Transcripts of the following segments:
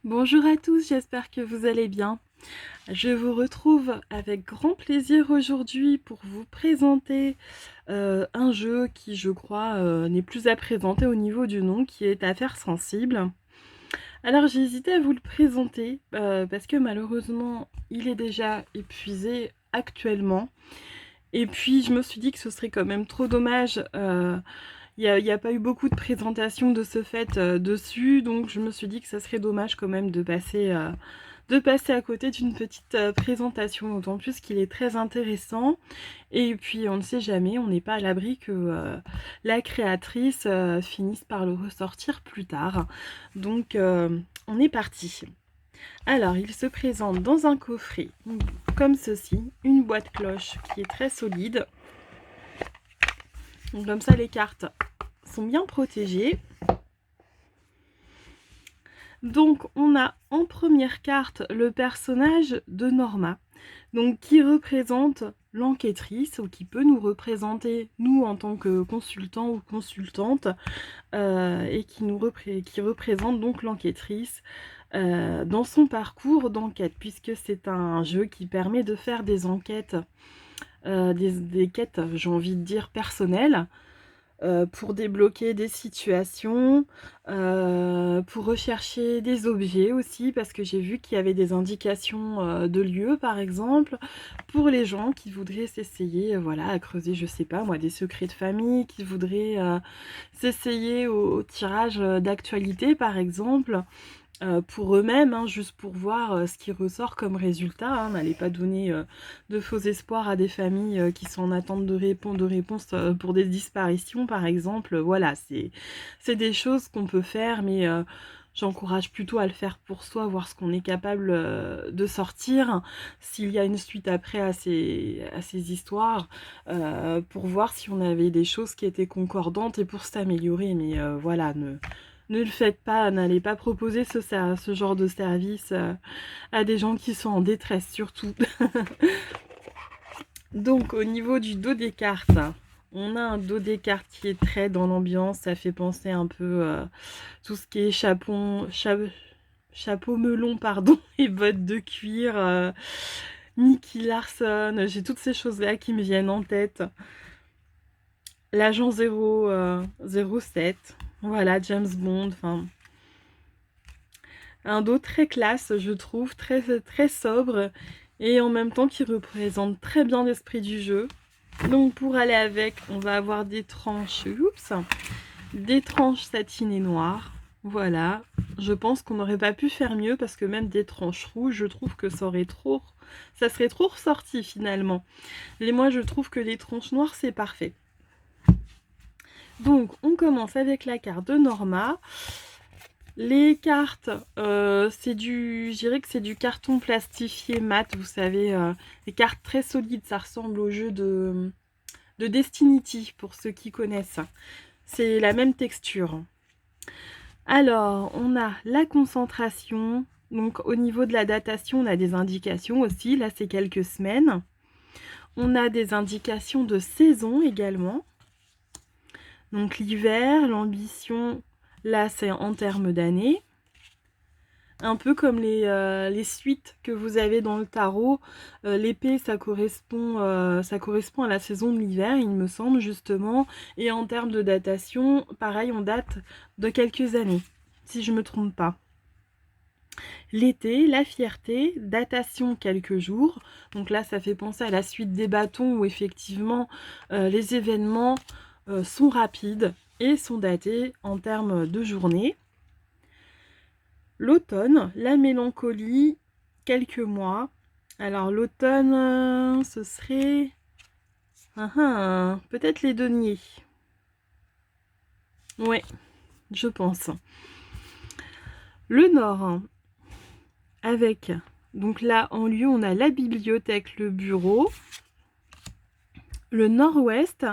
Bonjour à tous, j'espère que vous allez bien. Je vous retrouve avec grand plaisir aujourd'hui pour vous présenter un jeu qui, je crois, n'est plus à présenter au niveau du nom, qui est Affaires sensibles. Alors j'ai hésité à vous le présenter parce que malheureusement il est déjà épuisé actuellement. Et puis je me suis dit que ce serait quand même trop dommage. Il y a pas eu beaucoup de présentations de ce fait dessus, donc je me suis dit que ça serait dommage quand même de passer à côté d'une petite présentation, d'autant plus qu'il est très intéressant. Et puis on ne sait jamais, on n'est pas à l'abri que la créatrice finisse par le ressortir plus tard. Donc on est parti. Alors il se présente dans un coffret comme ceci, une boîte cloche qui est très solide. Donc comme ça les cartes sont bien protégées. Donc on a en première carte le personnage de Norma, donc qui représente l'enquêtrice, ou qui peut nous représenter nous en tant que consultant ou consultante, et qui représente donc l'enquêtrice dans son parcours d'enquête, puisque c'est un jeu qui permet de faire des enquêtes, des quêtes, j'ai envie de dire, personnelles, pour débloquer des situations, pour rechercher des objets aussi, parce que j'ai vu qu'il y avait des indications de lieux, par exemple, pour les gens qui voudraient s'essayer, voilà, à creuser, je sais pas moi, des secrets de famille, qui voudraient s'essayer au tirage d'actualité, par exemple. Pour eux-mêmes, hein, juste pour voir ce qui ressort comme résultat, hein. N'allez pas donner de faux espoirs à des familles qui sont en attente de réponses pour des disparitions, par exemple. Voilà, c'est des choses qu'on peut faire, mais j'encourage plutôt à le faire pour soi, voir ce qu'on est capable de sortir, s'il y a une suite après à ces histoires, pour voir si on avait des choses qui étaient concordantes et pour s'améliorer. Mais voilà, ne le faites pas, n'allez pas proposer ce genre de service à des gens qui sont en détresse, surtout. Donc, au niveau du dos des cartes, on a un dos des cartes qui est très dans l'ambiance. Ça fait penser un peu tout ce qui est chapeau melon, pardon, et bottes de cuir, Nicky Larson. J'ai toutes ces choses-là qui me viennent en tête. L'agent 007, voilà, James Bond, enfin... Un dos très classe, je trouve, très, très sobre, et en même temps qui représente très bien l'esprit du jeu. Donc pour aller avec, on va avoir des tranches, des tranches satinées noires. Voilà, je pense qu'on n'aurait pas pu faire mieux, parce que même des tranches rouges, je trouve que ça serait trop ressorti finalement. Et moi je trouve que les tranches noires c'est parfait. Donc on commence avec la carte de Norma. Les cartes, je dirais que c'est du carton plastifié mat, vous savez, les cartes très solides, ça ressemble au jeu de Destiny, pour ceux qui connaissent. C'est la même texture. Alors, on a la concentration, donc au niveau de la datation, on a des indications aussi, là c'est quelques semaines. On a des indications de saison également. Donc l'hiver, l'ambition, là c'est en termes d'année. Un peu comme les suites que vous avez dans le tarot. L'épée, ça correspond à la saison de l'hiver, il me semble, justement. Et en termes de datation, pareil, on date de quelques années, si je ne me trompe pas. L'été, la fierté, datation quelques jours. Donc là, ça fait penser à la suite des bâtons, où effectivement, les événements sont rapides et sont datés en termes de journée. L'automne, la mélancolie, quelques mois. Alors l'automne, ce serait... peut-être les deniers. Ouais, je pense. Le nord, avec... Donc là, en lieu, on a la bibliothèque, le bureau. Le nord-ouest,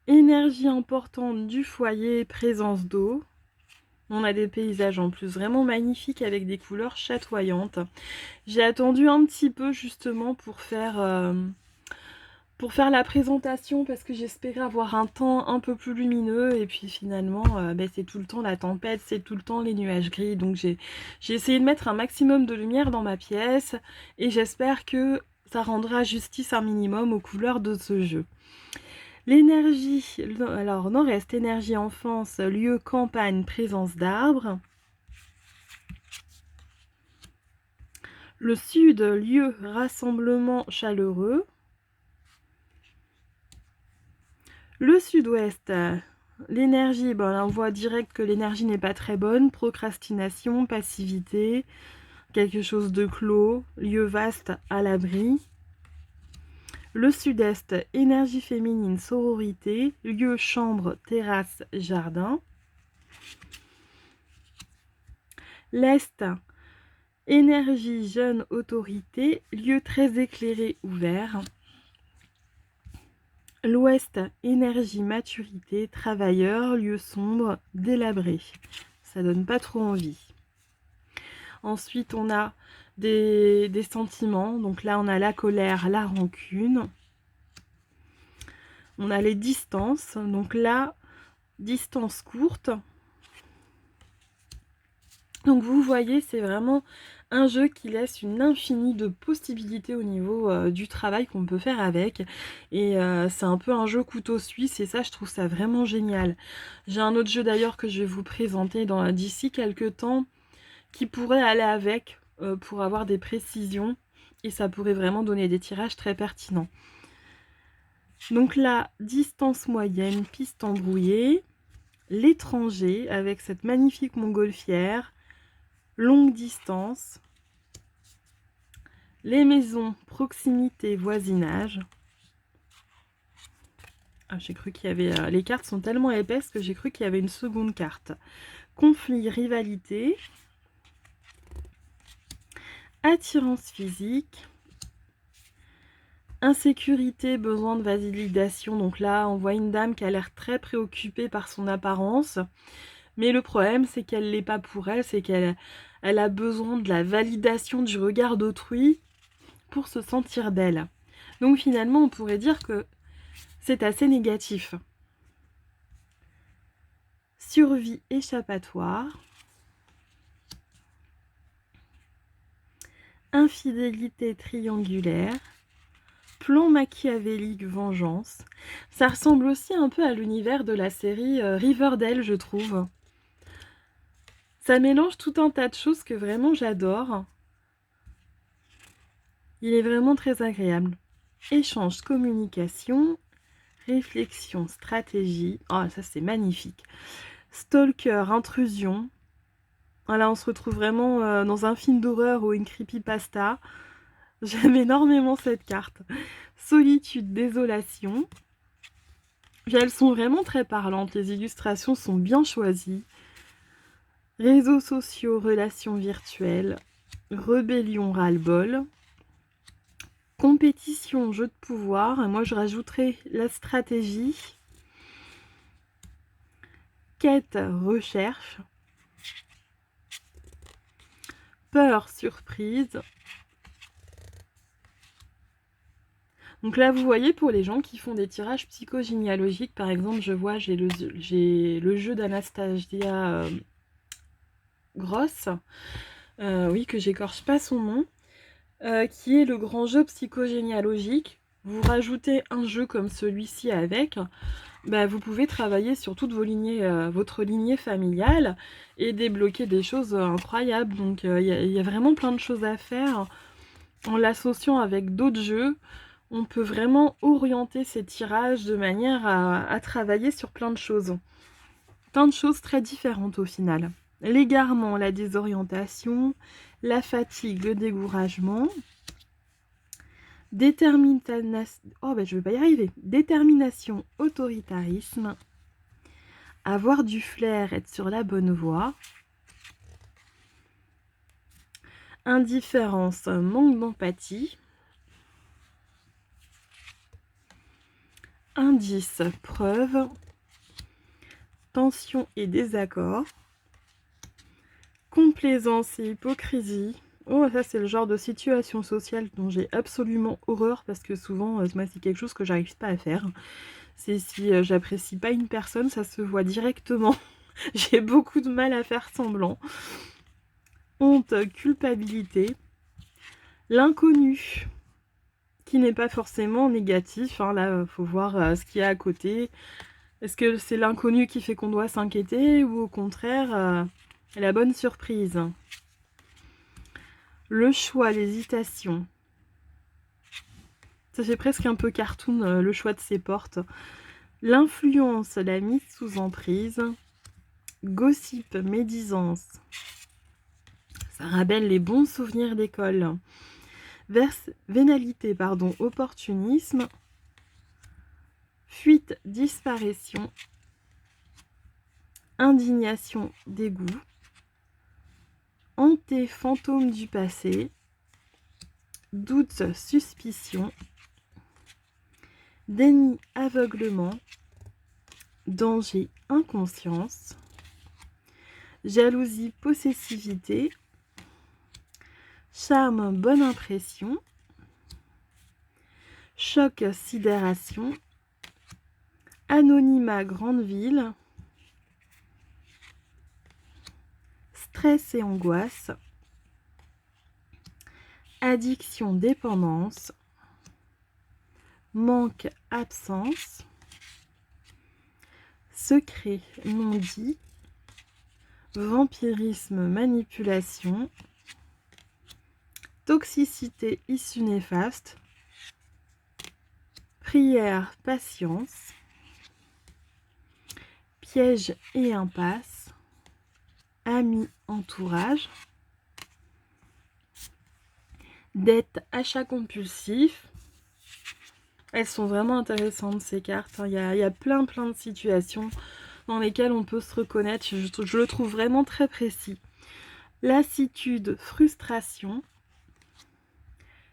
énergie importante du foyer, présence d'eau. On a des paysages en plus vraiment magnifiques avec des couleurs chatoyantes. J'ai attendu un petit peu justement pour faire pour faire la présentation parce que j'espérais avoir un temps un peu plus lumineux et puis finalement c'est tout le temps la tempête, c'est tout le temps les nuages gris, donc j'ai essayé de mettre un maximum de lumière dans ma pièce et j'espère que ça rendra justice un minimum aux couleurs de ce jeu. L'énergie, alors nord-est, énergie enfance, lieu campagne, présence d'arbres. Le sud, lieu rassemblement chaleureux. Le sud-ouest, l'énergie, là on voit direct que l'énergie n'est pas très bonne, procrastination, passivité, quelque chose de clos, lieu vaste à l'abri. Le sud-est, énergie féminine, sororité, lieu chambre, terrasse, jardin. L'est, énergie, jeune, autorité, lieu très éclairé, ouvert. L'ouest, énergie, maturité, travailleur, lieu sombre, délabré. Ça donne pas trop envie. Ensuite, on a des sentiments. Donc là, on a la colère, la rancune. On a les distances. Donc là, distance courte. Donc vous voyez, c'est vraiment un jeu qui laisse une infinie de possibilités au niveau du travail qu'on peut faire avec. Et c'est un peu un jeu couteau suisse et ça, je trouve ça vraiment génial. J'ai un autre jeu d'ailleurs que je vais vous présenter d'ici quelques temps qui pourrait aller avec pour avoir des précisions. Et ça pourrait vraiment donner des tirages très pertinents. Donc là, distance moyenne, piste embrouillée. L'étranger avec cette magnifique montgolfière. Longue distance, les maisons, proximité, voisinage. Ah, j'ai cru qu'il y avait... les cartes sont tellement épaisses que j'ai cru qu'il y avait une seconde carte. Conflit, rivalité. Attirance physique. Insécurité, besoin de validation. Donc là, on voit une dame qui a l'air très préoccupée par son apparence. Mais le problème, c'est qu'elle l'est pas pour elle, c'est qu'elle a besoin de la validation du regard d'autrui pour se sentir d'elle. Donc finalement, on pourrait dire que c'est assez négatif. Survie échappatoire. Infidélité triangulaire. Plan machiavélique vengeance. Ça ressemble aussi un peu à l'univers de la série Riverdale, je trouve. Ça mélange tout un tas de choses que vraiment j'adore. Il est vraiment très agréable. Échange, communication, réflexion, stratégie. Oh, ça c'est magnifique. Stalker, intrusion. Voilà, on se retrouve vraiment dans un film d'horreur ou une creepypasta. J'aime énormément cette carte. Solitude, désolation. Puis elles sont vraiment très parlantes. Les illustrations sont bien choisies. Réseaux sociaux, relations virtuelles. Rébellion, ras-le-bol. Compétition, jeu de pouvoir. Et moi, je rajouterai la stratégie. Quête, recherche. Peur, surprise. Donc là, vous voyez, pour les gens qui font des tirages psychogénéalogiques, par exemple, j'ai le jeu d'Anastasia Gross, oui, que j'écorche pas son nom, qui est le grand jeu psychogénéalogique. Vous rajoutez un jeu comme celui-ci avec, vous pouvez travailler sur toutes vos lignées, votre lignée familiale et débloquer des choses incroyables. Donc il y a vraiment plein de choses à faire. En l'associant avec d'autres jeux, on peut vraiment orienter ces tirages de manière à travailler sur plein de choses. Plein de choses très différentes au final. L'égarement, la désorientation, la fatigue, le découragement. Détermination, autoritarisme. Avoir du flair, être sur la bonne voie. Indifférence, manque d'empathie. Indice, preuve. Tension et désaccord. Complaisance et hypocrisie. Oh, ça c'est le genre de situation sociale dont j'ai absolument horreur parce que souvent, moi c'est quelque chose que j'arrive pas à faire. C'est si j'apprécie pas une personne, ça se voit directement. J'ai beaucoup de mal à faire semblant. Honte, culpabilité. L'inconnu, qui n'est pas forcément négatif. Hein, là, faut voir ce qu'il y a à côté. Est-ce que c'est l'inconnu qui fait qu'on doit s'inquiéter ou au contraire la bonne surprise? Le choix, l'hésitation. Ça fait presque un peu cartoon, le choix de ses portes. L'influence, la mise sous emprise. Gossip, médisance. Ça rappelle les bons souvenirs d'école. Vénalité, pardon, opportunisme. Fuite, disparition. Indignation, dégoût. Hanté, fantôme du passé. Doute, suspicion. Déni, aveuglement. Danger, inconscience. Jalousie, possessivité. Charme, bonne impression. Choc, sidération. Anonymat, grande ville. Stress et angoisse. Addiction, dépendance. Manque, absence. Secret, non dit. Vampirisme, manipulation. Toxicité, issue néfaste. Prière, patience. Piège et impasse. Amis, entourage. Dette, achat compulsif. Elles sont vraiment intéressantes ces cartes. Il y a plein de situations dans lesquelles on peut se reconnaître. Je le trouve vraiment très précis. Lassitude, frustration.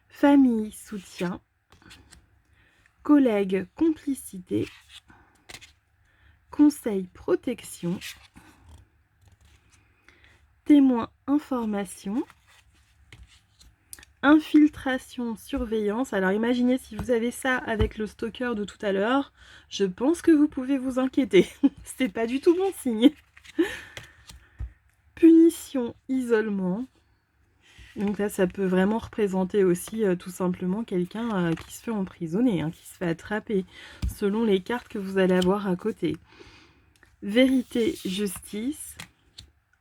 Famille, soutien. Collègues, complicité. Conseil, protection. Témoin, information. Infiltration, surveillance. Alors imaginez si vous avez ça avec le stalker de tout à l'heure, je pense que vous pouvez vous inquiéter. C'est pas du tout bon signe. Punition, isolement. Donc là, ça peut vraiment représenter aussi tout simplement quelqu'un qui se fait emprisonner, hein, qui se fait attraper, selon les cartes que vous allez avoir à côté. Vérité, justice.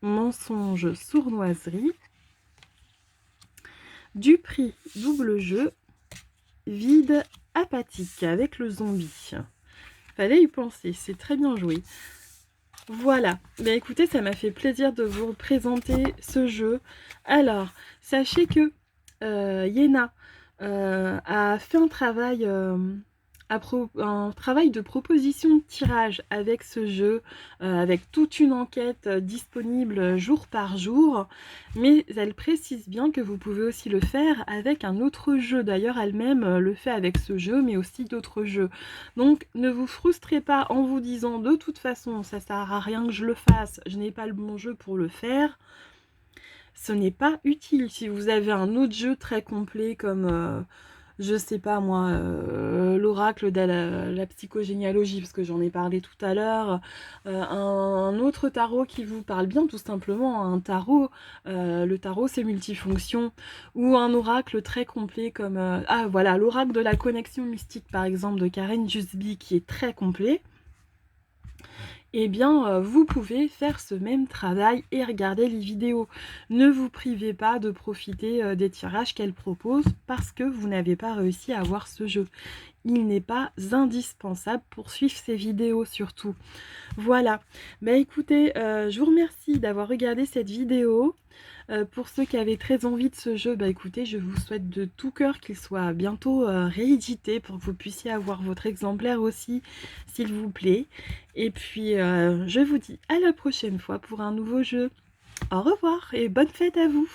Mensonge, sournoiserie. Du prix, double jeu. Vide, apathique, avec le zombie. Fallait y penser, c'est très bien joué. Voilà, bien écoutez, ça m'a fait plaisir de vous présenter ce jeu. Alors, sachez que Yéna a fait un travail, un travail de proposition de tirage avec ce jeu, avec toute une enquête disponible jour par jour, mais elle précise bien que vous pouvez aussi le faire avec un autre jeu. D'ailleurs, elle-même le fait avec ce jeu, mais aussi d'autres jeux. Donc, ne vous frustrez pas en vous disant de toute façon, ça sert à rien que je le fasse, je n'ai pas le bon jeu pour le faire. Ce n'est pas utile. Si vous avez un autre jeu très complet comme je sais pas moi, l'oracle de la psychogénéalogie, parce que j'en ai parlé tout à l'heure, un autre tarot qui vous parle bien, tout simplement, un tarot, le tarot c'est multifonction, ou un oracle très complet comme, ah voilà, l'oracle de la connexion mystique par exemple de Karen Jusby qui est très complet, eh bien, vous pouvez faire ce même travail et regarder les vidéos. Ne vous privez pas de profiter des tirages qu'elle propose parce que vous n'avez pas réussi à avoir ce jeu. Il n'est pas indispensable pour suivre ces vidéos surtout. Voilà. Bah écoutez, je vous remercie d'avoir regardé cette vidéo. Pour ceux qui avaient très envie de ce jeu, bah écoutez, je vous souhaite de tout cœur qu'il soit bientôt réédité pour que vous puissiez avoir votre exemplaire aussi, s'il vous plaît. Et puis, je vous dis à la prochaine fois pour un nouveau jeu. Au revoir et bonne fête à vous!